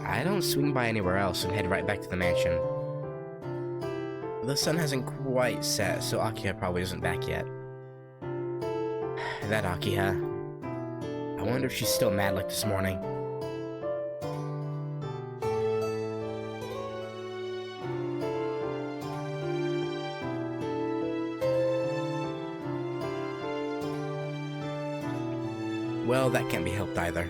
I don't swing by anywhere else and head right back to the mansion. The sun hasn't quite set, so Akiha probably isn't back yet. That Akiha. I wonder if she's still mad like this morning. Well, that can't be helped either.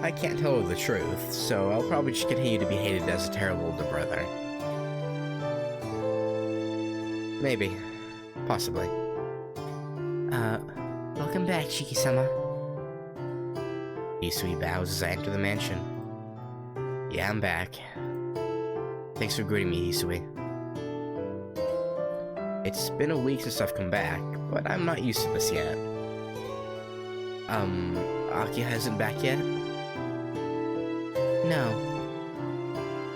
I can't tell her the truth, so I'll probably just continue to be hated as a terrible older brother. Maybe. Possibly. Welcome back, Shiki-sama. Hisui bows as I enter the mansion. Yeah, I'm back. Thanks for greeting me, Hisui. It's been a week since I've come back, but I'm not used to this yet. Akiha isn't back yet? No.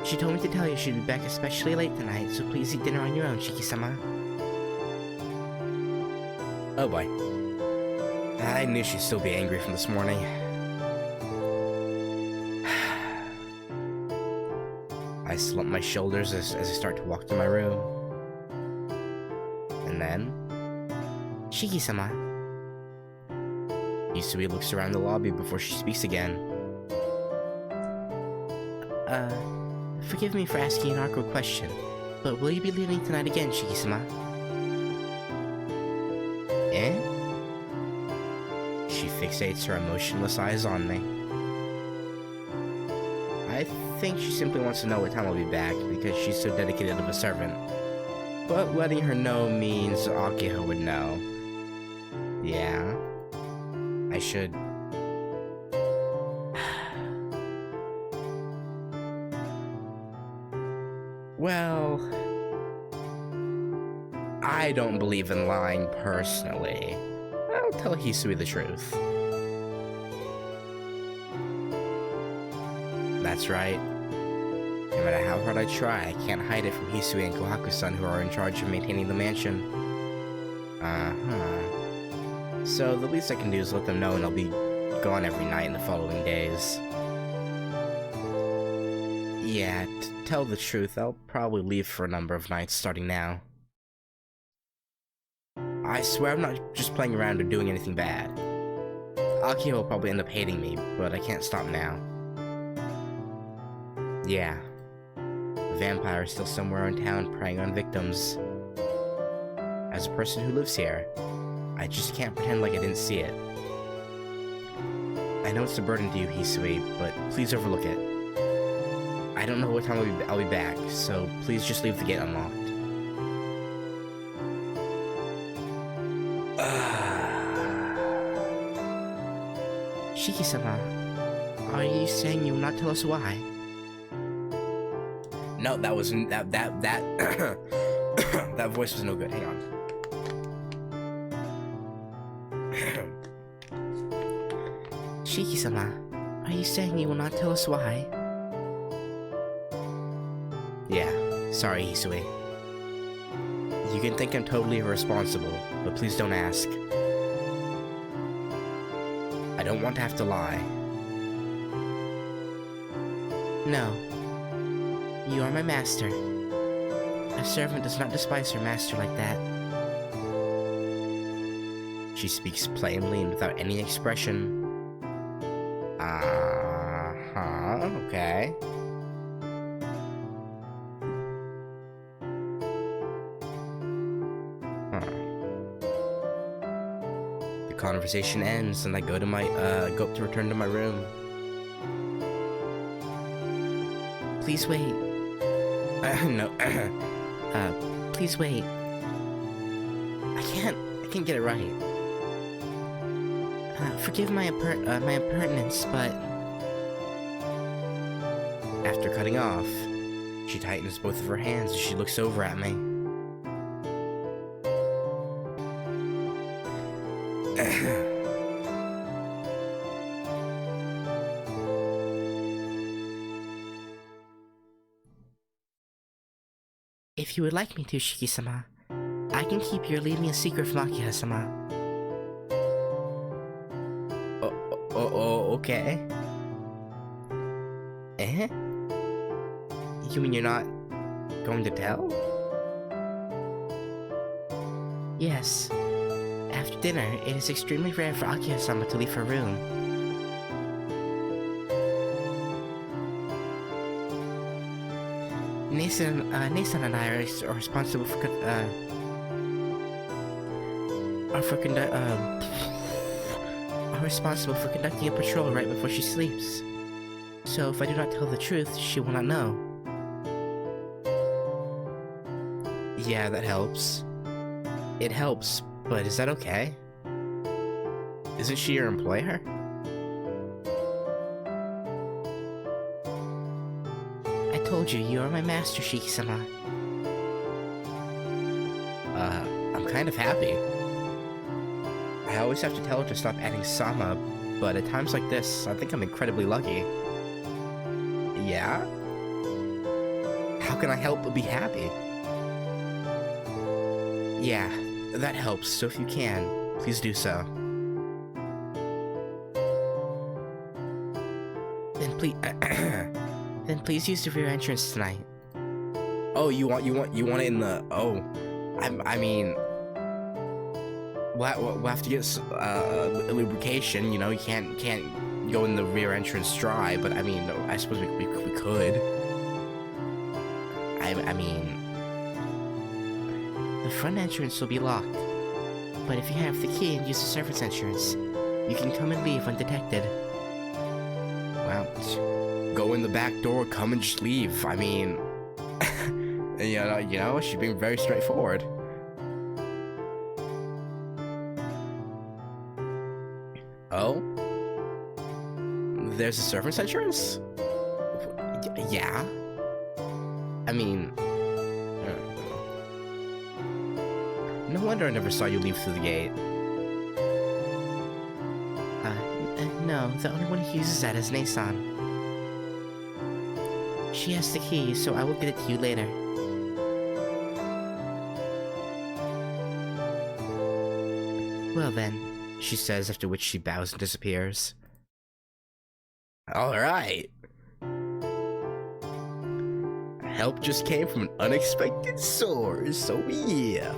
She told me to tell you she'd be back especially late tonight, so please eat dinner on your own, Shiki-sama. Oh boy. I knew she'd still be angry from this morning. I slump my shoulders as I start to walk to my room. And then... Shiki-sama. Hisui looks around the lobby before she speaks again. Forgive me for asking an awkward question, but will you be leaving tonight again, Shiki-sama? Eh? She fixates her emotionless eyes on me. I think she simply wants to know what time I'll be back because she's so dedicated of a servant. But letting her know means Akiha would know. Yeah. I should... Well... I don't believe in lying personally. I'll tell Hisui the truth. That's right. No matter how hard I try, I can't hide it from Hisui and Kohaku-san, who are in charge of maintaining the mansion. So the least I can do is let them know, and I'll be gone every night in the following days. Yeah, to tell the truth, I'll probably leave for a number of nights starting now. I swear I'm not just playing around or doing anything bad. Akiha will probably end up hating me, but I can't stop now. Yeah. The vampire is still somewhere in town preying on victims. As a person who lives here, I just can't pretend like I didn't see it. I know it's a burden to you, Hisui, but please overlook it. I don't know what time I'll be back, so please just leave the gate unlocked. Shiki-sama, are you saying you will not tell us why? No, that wasn't that that voice was no good. Hang on. Shiki-sama, are you saying you will not tell us why? Yeah, sorry, Hisui. You can think I'm totally irresponsible, but please don't ask. I don't want to have to lie. No. You are my master. A servant does not despise her master like that. She speaks plainly and without any expression. Okay. The conversation ends, and I go up to return to my room. Please wait. No. Please wait. I can't get it right. Forgive my impertinence, but... After cutting off, she tightens both of her hands as she looks over at me. If you would like me to, Shiki-sama, I can keep your leaving a secret from Akiha-sama. Okay. Eh? You mean you're not going to tell? Yes. After dinner, it is extremely rare for Akiha-sama to leave her room. Nathan and I are responsible for conducting a patrol right before she sleeps. So if I do not tell the truth, she will not know. Yeah, that helps. It helps, but is that okay? Isn't she your employer? I told you, you are my master, Shiki-sama. I'm kind of happy. I always have to tell her to stop adding sama, but at times like this, I think I'm incredibly lucky. Yeah? How can I help but be happy? Yeah, that helps, so if you can, please do so. Then please use the rear entrance tonight. Oh, you want it in the... Oh, I mean... We'll have to get lubrication, you know, you can't go in the rear entrance dry, but I mean, I suppose we could. I mean... The front entrance will be locked, but if you have the key and use the servant's entrance, you can come and leave undetected. Well, go in the back door, come and just leave. I mean, you know, she's being very straightforward. Oh? There's a servant's entrance? Yeah? I mean... No wonder I never saw you leave through the gate. No, the only one who uses that is Nason. She has the key, so I will get it to you later. Well then, she says, after which she bows and disappears. Alright. Help just came from an unexpected source, so yeah.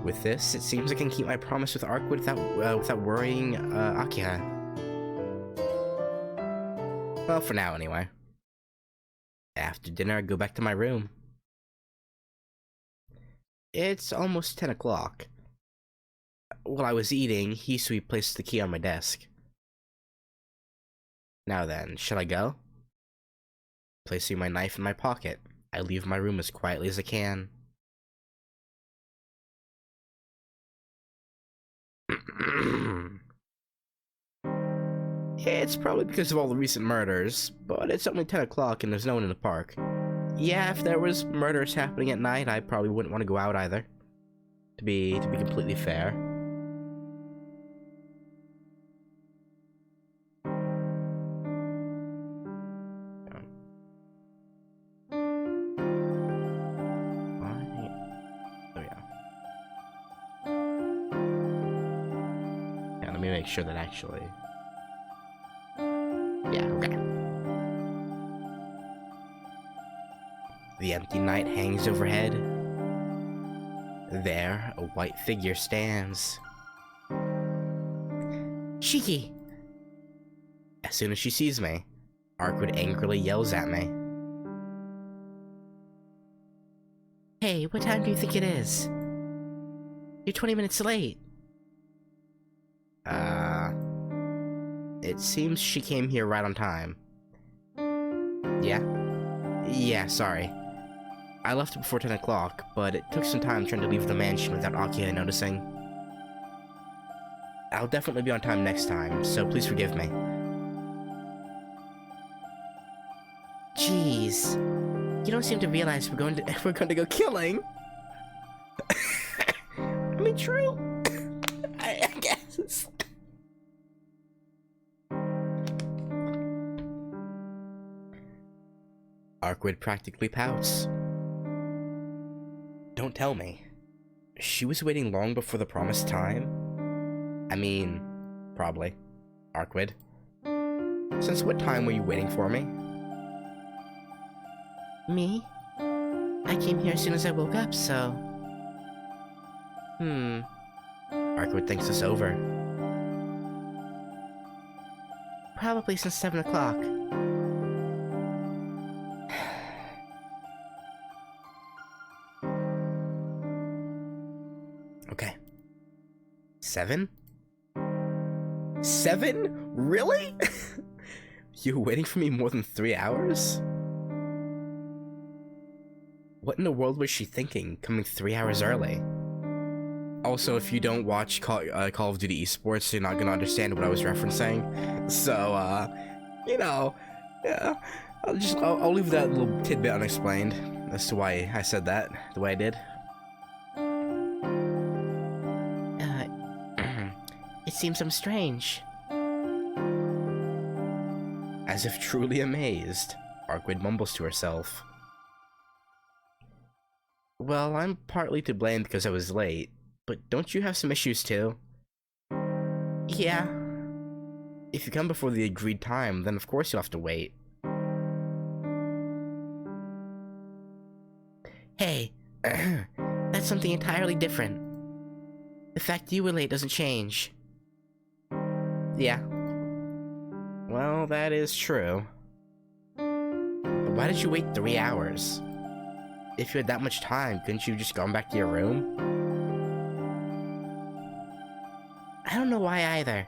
With this, it seems I can keep my promise with Arcueid without worrying Akiha. Well, for now anyway. After dinner, I go back to my room. It's almost 10 o'clock. While I was eating, Hisui placed the key on my desk. Now then, shall I go? Placing my knife in my pocket, I leave my room as quietly as I can. It's probably because of all the recent murders, but it's only 10 o'clock and there's no one in the park. Yeah, if there was murders happening at night, I probably wouldn't want to go out either. To be completely fair. Make sure that actually... Yeah, okay. The empty night hangs overhead. There, a white figure stands. Shiki! As soon as she sees me, Arcueid angrily yells at me. Hey, what time do you think it is? You're 20 minutes late. It seems she came here right on time. Yeah? Yeah, sorry. I left before 10 o'clock, but it took some time trying to leave the mansion without Akiha noticing. I'll definitely be on time next time, so please forgive me. Jeez. You don't seem to realize we're going to go killing. I mean, true. I guess. Arcueid practically pouts. Don't tell me. She was waiting long before the promised time? I mean, probably. Arcueid. Since what time were you waiting for me? Me? I came here as soon as I woke up, so... Arcueid thinks it's over. Probably since 7 o'clock. Okay. 7? 7? Really? You were waiting for me more than 3 hours? What in the world was she thinking, coming 3 hours early? Also, if you don't watch Call of Duty Esports, you're not gonna understand what I was referencing. So, you know, yeah, I'll leave that little tidbit unexplained as to why I said that the way I did. It seems I'm strange. As if truly amazed, Arcueid mumbles to herself. Well, I'm partly to blame because I was late, but don't you have some issues too? Yeah. If you come before the agreed time, then of course you'll have to wait. Hey, that's something entirely different. The fact you were late doesn't change. Yeah. Well, that is true. But why did you wait 3 hours? If you had that much time, couldn't you just gone back to your room? I don't know why either.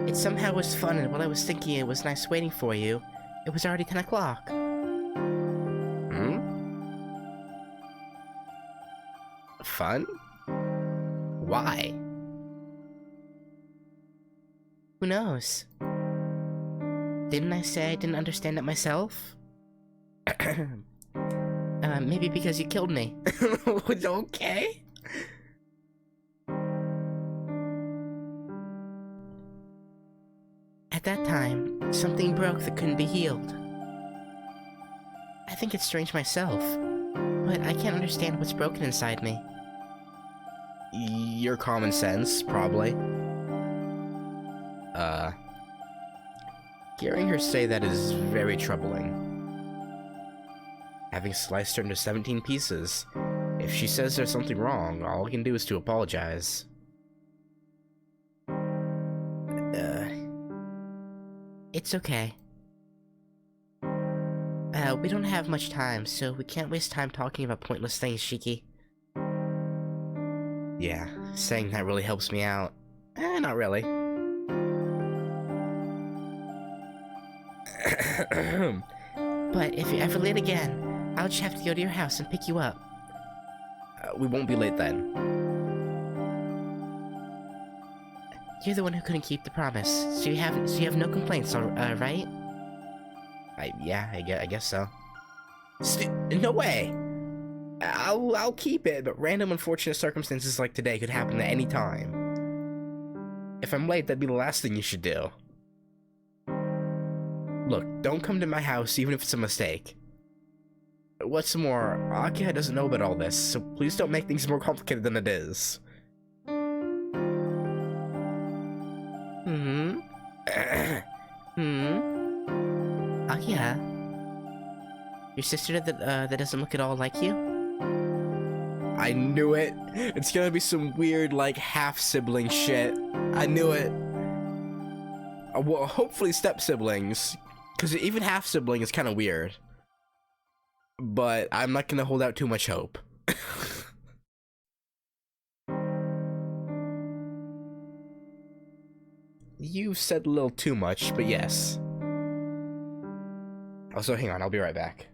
It somehow was fun, and while I was thinking it was nice waiting for you, it was already 10 o'clock. Fun? Why? Who knows? Didn't I say I didn't understand it myself? Maybe because you killed me. Okay. At that time, something broke that couldn't be healed. I think it's strange myself, but I can't understand what's broken inside me. Your common sense, probably. Hearing her say that is very troubling. Having sliced her into 17 pieces, if she says there's something wrong, all I can do is to apologize. It's okay. We don't have much time, so we can't waste time talking about pointless things, Shiki. Yeah, saying that really helps me out. Not really. But if you're ever late again, I'll just have to go to your house and pick you up. We won't be late then. You're the one who couldn't keep the promise, so you have no complaints, right? Yeah, I guess so. No way! I'll keep it, but random unfortunate circumstances like today could happen at any time. If I'm late, that'd be the last thing you should do. Look, don't come to my house even if it's a mistake. What's more, Arcueid doesn't know about all this, so please don't make things more complicated than it is. Yeah. Your sister that doesn't look at all like you? I knew it! It's gonna be some weird, like, half-sibling shit. I knew it! Well, hopefully step-siblings, because even half-sibling is kind of weird. But I'm not gonna hold out too much hope. You've said a little too much, but yes. Also, hang on, I'll be right back.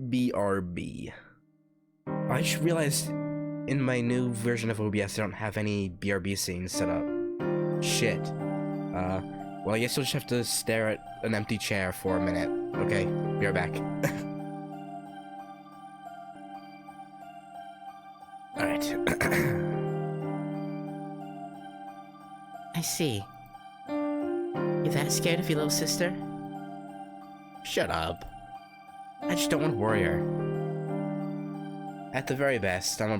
BRB. I just realized in my new version of OBS I don't have any BRB scenes set up. Shit. Well, I guess you'll just have to stare at an empty chair for a minute. Okay, be right back. Alright. I see. You're that scared of your little sister? Shut up. I just don't want to worry her. At the very best, I'm a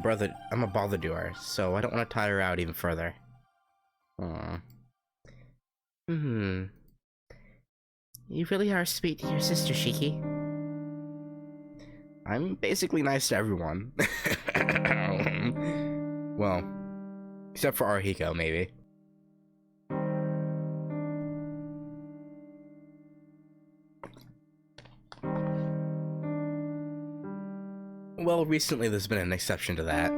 bother doer, so I don't want to tire her out even further. Aw. You really are sweet to your sister, Shiki. I'm basically nice to everyone. Well, except for Arhiko, maybe. Well, recently there's been an exception to that.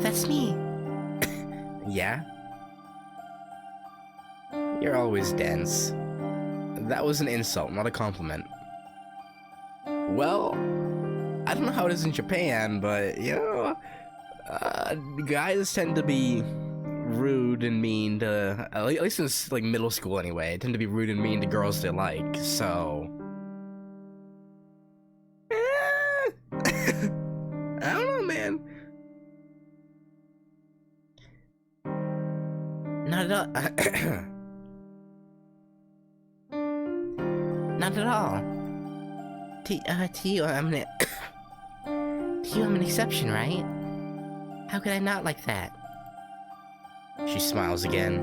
That's me. Yeah? You're always dense. That was an insult, not a compliment. Well, I don't know how it is in Japan, but, you know, guys tend to be rude and mean to, at least in like middle school anyway, tend to be rude and mean to girls they like, so... I don't know, man. Not at all. Not at all. To you, I'm an... to you, I'm an exception, right? How could I not like that? She smiles again.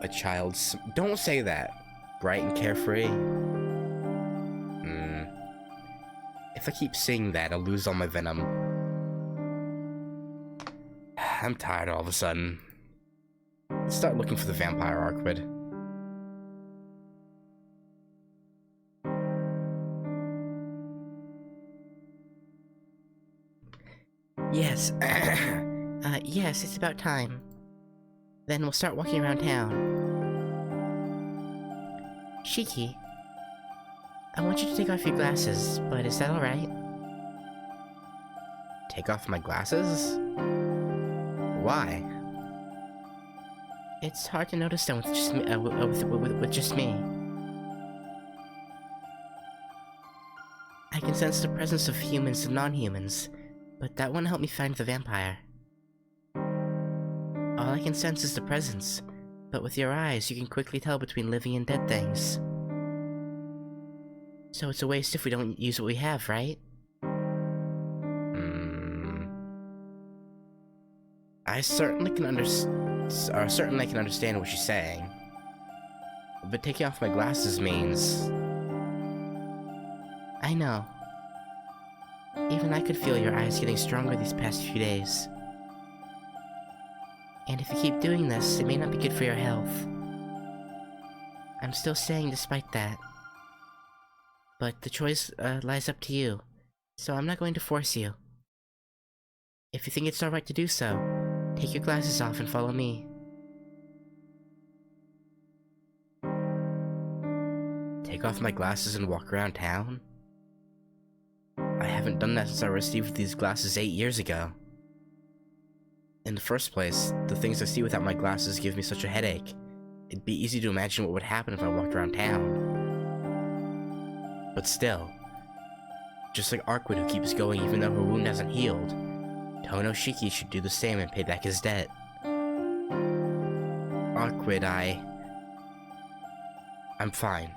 A child's... Don't say that. Bright and carefree. If I keep saying that, I'll lose all my venom. I'm tired all of a sudden. Let's start looking for the vampire Arcueid. Yes. Yes, it's about time. Then we'll start walking around town. Shiki, I want you to take off your glasses, but is that alright? Take off my glasses? Why? It's hard to notice them with just me. With just me. I can sense the presence of humans and non-humans, but that won't help me find the vampire. All I can sense is the presence, but with your eyes you can quickly tell between living and dead things. So it's a waste if we don't use what we have, right? I certainly can understand what she's saying. But taking off my glasses means... I know. Even I could feel your eyes getting stronger these past few days. And if you keep doing this, it may not be good for your health. I'm still staying despite that. But the choice lies up to you, so I'm not going to force you. If you think it's alright to do so, take your glasses off and follow me. Take off my glasses and walk around town? I haven't done that since I received these glasses 8 years ago. In the first place, the things I see without my glasses give me such a headache. It'd be easy to imagine what would happen if I walked around town. But still, just like Arcueid who keeps going even though her wound hasn't healed, Tono Shiki should do the same and pay back his debt. Arcueid, I'm fine.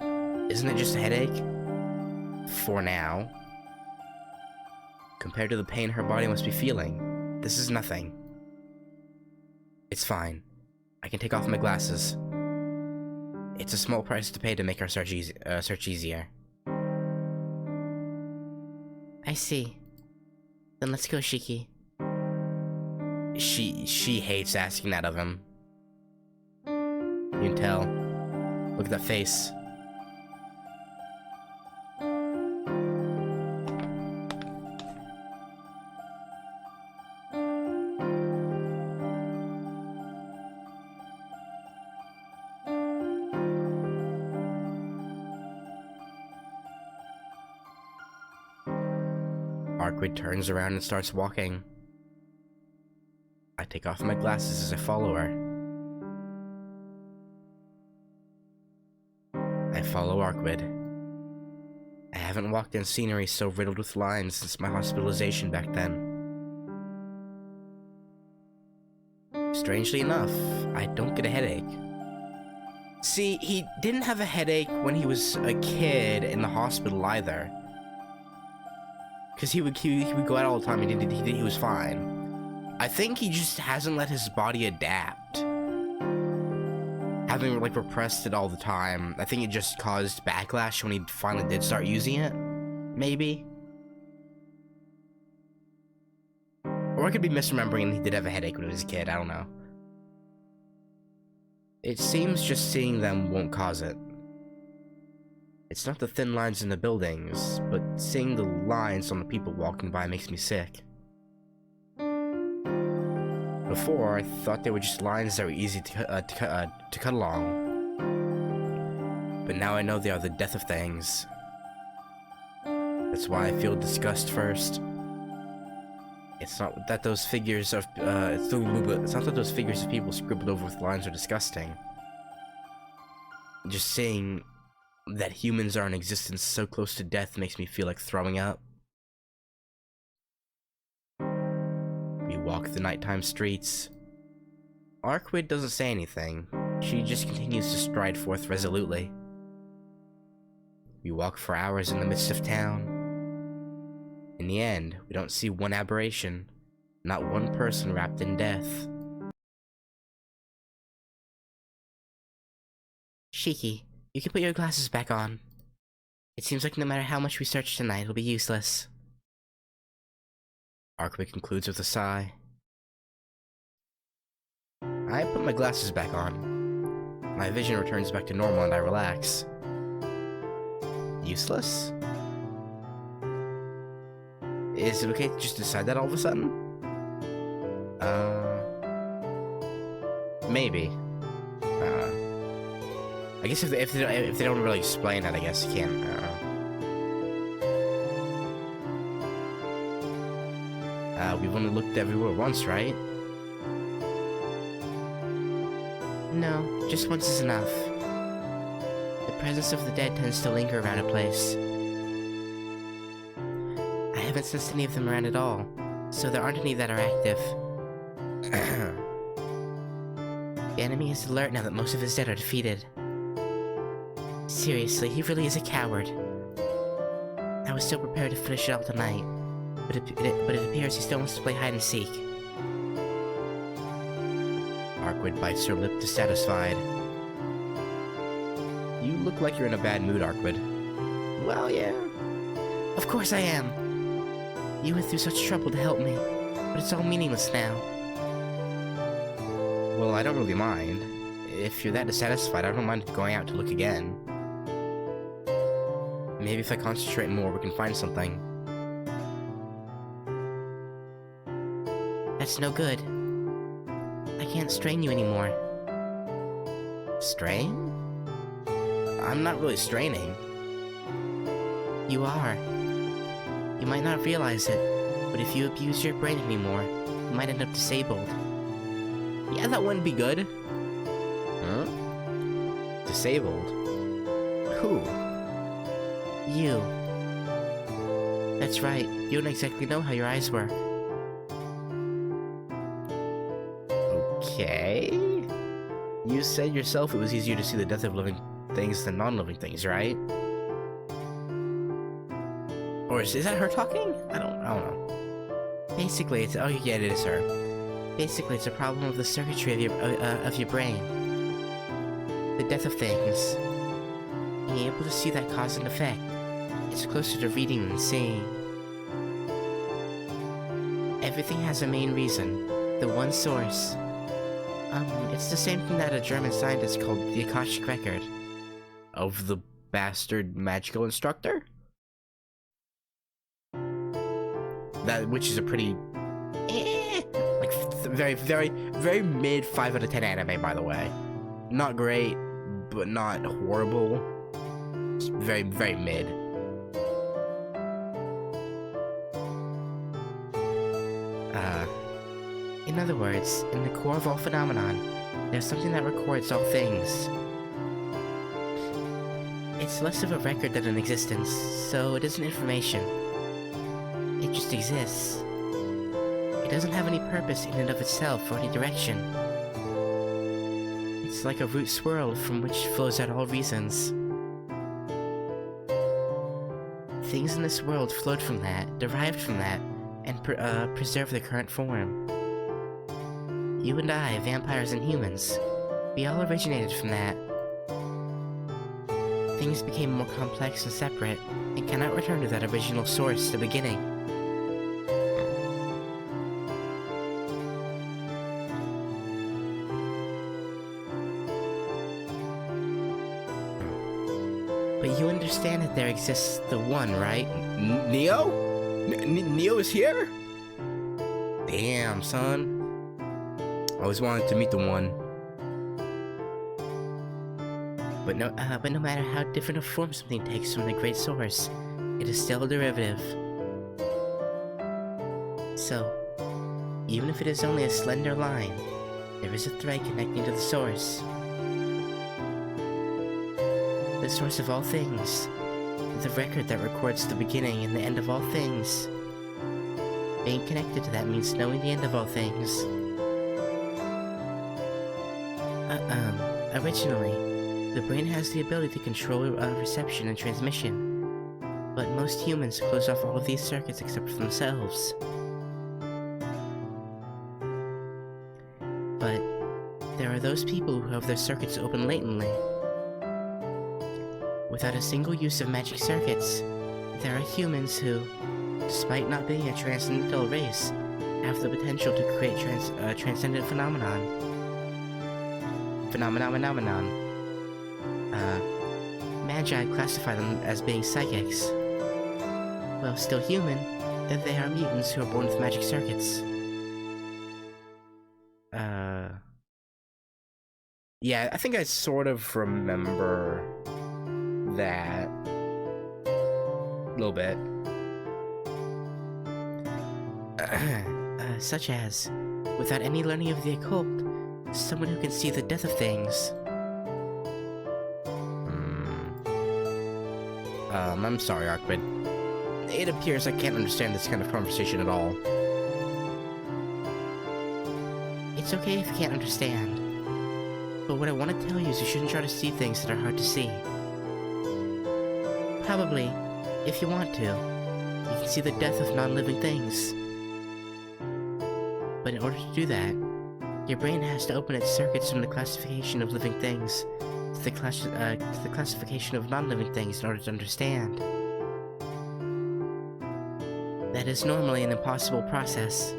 Isn't it just a headache? For now. Compared to the pain her body must be feeling, this is nothing. It's fine. I can take off my glasses. It's a small price to pay to make our search easier. I see. Then let's go, Shiki. She hates asking that of him. You can tell. Look at that face. Arcueid turns around and starts walking. I take off my glasses as I follow her. I follow Arcueid. I haven't walked in scenery so riddled with lines since my hospitalization back then. Strangely enough, I don't get a headache. See, he didn't have a headache when he was a kid in the hospital either. Because he would go out all the time and he was fine. I think he just hasn't let his body adapt. Having like repressed it all the time, I think it just caused backlash when he finally did start using it. Maybe. Or I could be misremembering and he did have a headache when he was a kid, I don't know. It seems just seeing them won't cause it. It's not the thin lines in the buildings, but seeing the lines on the people walking by makes me sick. Before, I thought they were just lines that were easy to cut along. But now I know they are the death of things. That's why I feel disgust first. It's not that those figures of it's not that those figures of people scribbled over with lines are disgusting. Just seeing that humans are in existence so close to death makes me feel like throwing up. We walk the nighttime streets. Arcueid doesn't say anything. She just continues to stride forth resolutely. We walk for hours in the midst of town. In the end, we don't see one aberration, not one person wrapped in death. Shiki, you can put your glasses back on. It seems like no matter how much we search tonight, it'll be useless. Arcueid concludes with a sigh. I put my glasses back on. My vision returns back to normal and I relax. Useless? Is it okay to just decide that all of a sudden? Maybe. I guess if they don't really explain it, I guess you can't. We've only looked everywhere once, right? No, just once is enough. The presence of the dead tends to linger around a place. I haven't sensed any of them around at all, so there aren't any that are active. The enemy is alert now that most of his dead are defeated. Seriously, he really is a coward. I was still prepared to finish it all tonight, but it appears he still wants to play hide and seek. Arcueid bites her lip dissatisfied. You look like you're in a bad mood, Arcueid. Well, yeah. Of course I am. You went through such trouble to help me, but it's all meaningless now. Well, I don't really mind. If you're that dissatisfied, I don't mind going out to look again. Maybe if I concentrate more, we can find something. That's no good. I can't strain you anymore. Strain? I'm not really straining. You are. You might not realize it, but if you abuse your brain anymore, you might end up disabled. Yeah, that wouldn't be good. Huh? Disabled? Who? You. That's right, you don't exactly know how your eyes work. Okay. You said yourself it was easier to see the death of living things than non-living things, right? Or is that her talking? I don't know. Basically, it's oh yeah, it is her. Basically, it's a problem of the circuitry of your brain. The death of things. Being able to see that cause and effect. It's closer to reading than seeing. Everything has a main reason, the one source. It's the same thing that a German scientist called the Akashic Record. Of the bastard magical instructor? That, which is a pretty... like, very mid 5 out of 10 anime, by the way. Not great, but not horrible. Just very mid. In other words, in the core of all phenomenon, there's something that records all things. It's less of a record than an existence, so it isn't information. It just exists. It doesn't have any purpose in and of itself or any direction. It's like a root swirl from which flows out all reasons. Things in this world flowed from that, derived from that, and preserve their current form. You and I, vampires and humans, we all originated from that. Things became more complex and separate, and cannot return to that original source, the beginning. But you understand that there exists the one, right? Neo? Neo is here? Damn, son. I always wanted to meet the one. But no matter how different a form something takes from the great source, it is still a derivative. So, even if it is only a slender line, there is a thread connecting to the source. The source of all things, the record that records the beginning and the end of all things. Being connected to that means knowing the end of all things. Originally, the brain has the ability to control reception and transmission, but most humans close off all of these circuits except for themselves. But there are those people who have their circuits open latently. Without a single use of magic circuits, there are humans who, despite not being a transcendental race, have the potential to create transcendent phenomenon. Magi classify them as being psychics. While still human, they are mutants who are born with magic circuits. Yeah, I think I sort of remember that a little bit. Such as, without any learning of the occult, someone who can see the death of things. I'm sorry, Arcueid. It appears I can't understand this kind of conversation at all. It's okay if you can't understand. But what I want to tell you is you shouldn't try to see things that are hard to see. Probably, if you want to, you can see the death of non-living things. But in order to do that, your brain has to open its circuits from the classification of living things to the classification of non-living things in order to understand. That is normally an impossible process.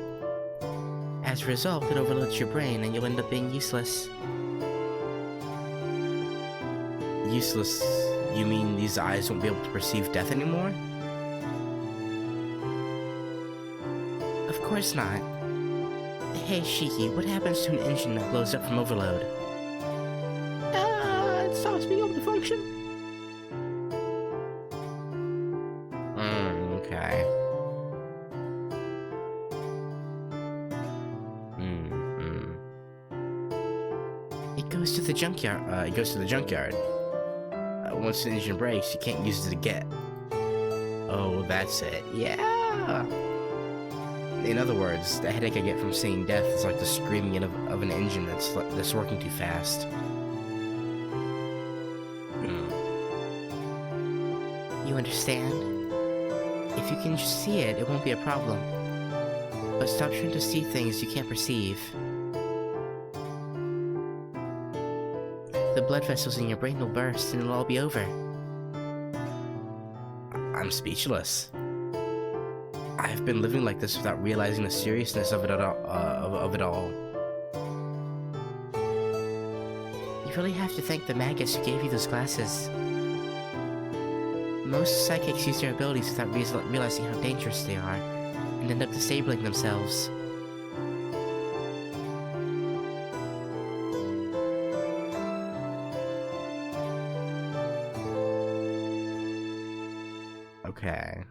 As a result, it overloads your brain and you'll end up being useless. Useless? You mean these eyes won't be able to perceive death anymore? Of course not. Hey Shiki, what happens to an engine that blows up from overload? It stops being able to function. Okay. It goes to the junkyard. It goes to the junkyard. Once the engine breaks, you can't use it again. Oh, that's it. Yeah. In other words, the headache I get from seeing death is like the screaming of an engine that's working too fast. You understand? If you can just see it, it won't be a problem. But stop trying to see things you can't perceive. The blood vessels in your brain will burst and it'll all be over. I'm speechless. I've been living like this without realizing the seriousness of it all. You really have to thank the Magus who gave you those glasses. Most psychics use their abilities without realizing how dangerous they are, and end up disabling themselves. Okay.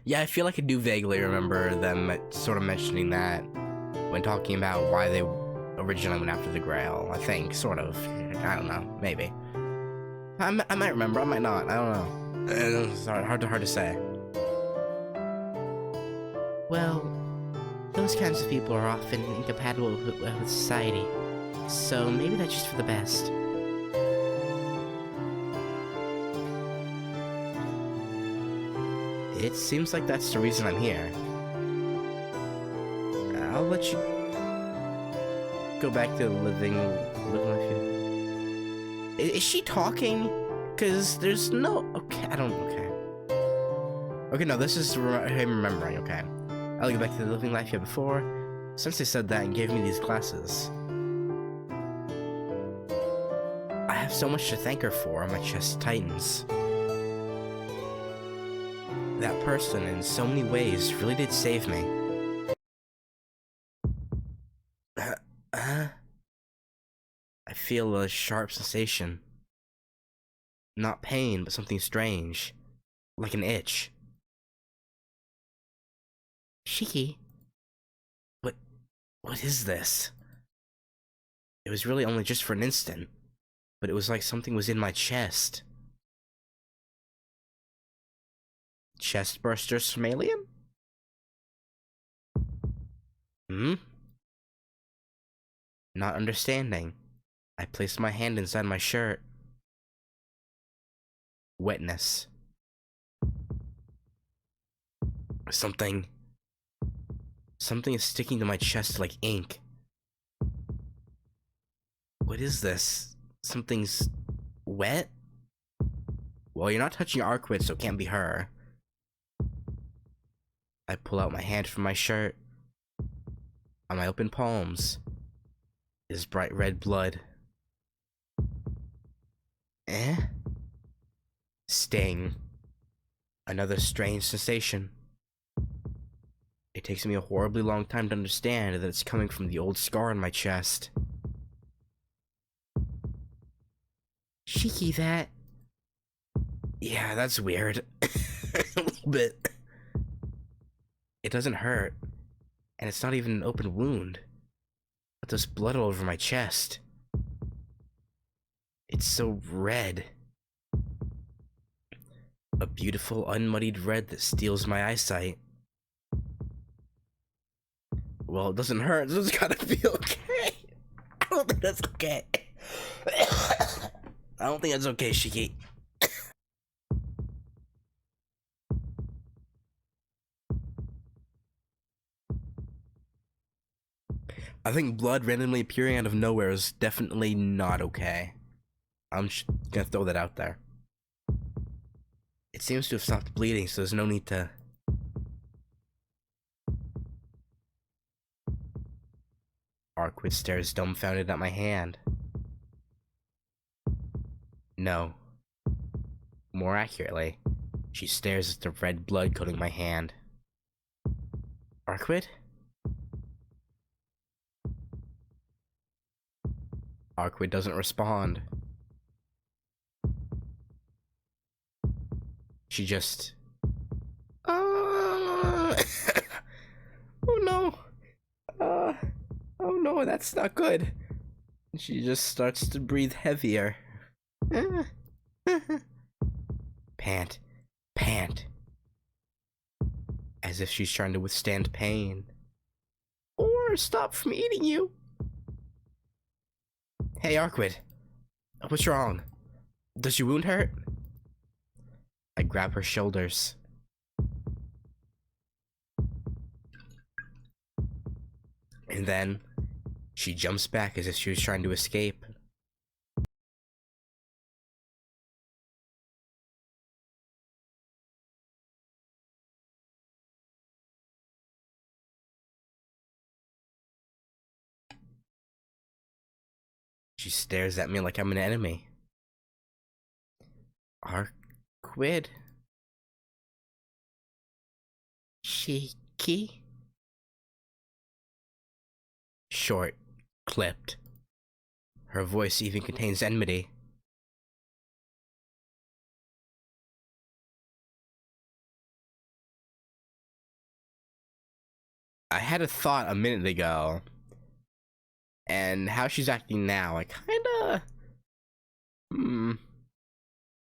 Yeah, I feel like I do vaguely remember them sort of mentioning that when talking about why they originally went after the Grail. I think, sort of. I don't know, maybe. I might remember, I might not, I don't know. It's hard to say. Well, those kinds of people are often incompatible with society, so maybe that's just for the best. It seems like that's the reason I'm here. I'll let you go back to living life here. Is she talking? Cause there's no. Okay, I don't. Okay. Okay, no, this is him remembering. Okay, I'll get back to living life here before. Sensei said that and gave me these glasses. I have so much to thank her for. My chest tightens. That person, in so many ways, really did save me. I feel a sharp sensation. Not pain, but something strange. Like an itch. Shiki. What is this? It was really only just for an instant, but it was like something was in my chest. Chest burster Somalian? Not understanding. I placed my hand inside my shirt. Wetness. Something is sticking to my chest like ink. What is this? Something's wet? Well, you're not touching Arcueid, so it can't be her. I pull out my hand from my shirt. On my open palms is bright red blood. Sting. Another strange sensation. It takes me a horribly long time to understand that it's coming from the old scar on my chest. Shiki, that... Yeah, that's weird. A little bit. It doesn't hurt. And it's not even an open wound. But there's blood all over my chest. It's so red. A beautiful, unmuddied red that steals my eyesight. Well, it doesn't hurt, so it's gotta be okay. I don't think that's okay. I don't think that's okay, Shiki. I think blood randomly appearing out of nowhere is definitely not okay. I'm gonna throw that out there. It seems to have stopped bleeding, so there's no need to... Arcueid stares dumbfounded at my hand. No. More accurately, she stares at the red blood coating my hand. Arcueid? Arcueid doesn't respond. She just... Oh no! Oh no, that's not good. She just starts to breathe heavier. Pant. Pant. As if she's trying to withstand pain. Or stop from eating you. Hey, Arcueid. What's wrong? Does your wound hurt? I grab her shoulders. And then, she jumps back as if she was trying to escape. She stares at me like I'm an enemy. Arcueid? Shiki? Short, clipped. Her voice even contains enmity. I had a thought a minute ago, and how she's acting now, I kinda...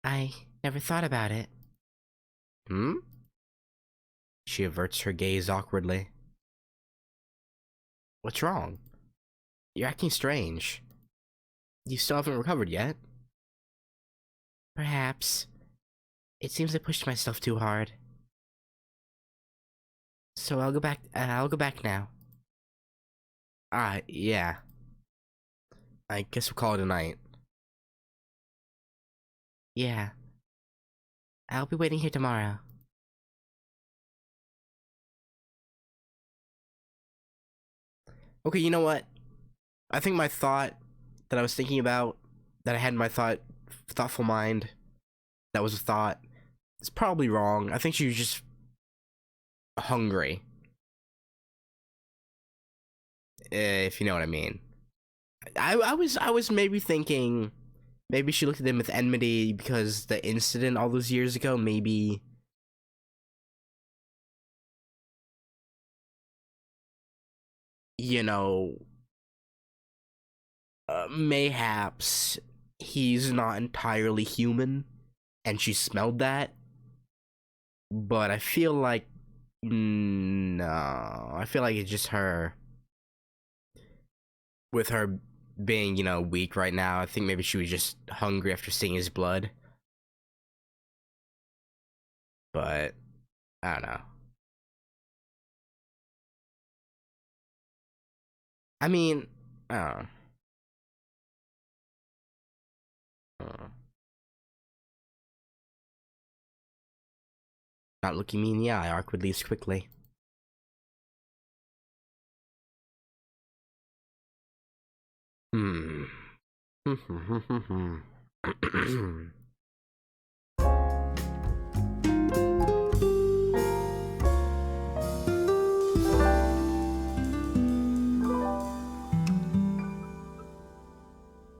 I never thought about it. She averts her gaze awkwardly. What's wrong? You're acting strange. You still haven't recovered yet. Perhaps. It seems I pushed myself too hard. So I'll go back. I'll go back now. Yeah. I guess we'll call it a night. Yeah. I'll be waiting here tomorrow. Okay, you know what? I think my thought that I was thinking about, that I had in my thoughtful mind, that was a thought, it's probably wrong. I think she was just hungry. If you know what I mean. I was maybe thinking, maybe she looked at him with enmity because the incident all those years ago, maybe, you know, mayhaps he's not entirely human and she smelled that. But I feel like, no, I feel like it's just her, with her being, weak right now. I think maybe she was just hungry after seeing his blood. But I don't know. I mean, I don't know. Not looking me in the eye, Arcueid leaves quickly. Hmm.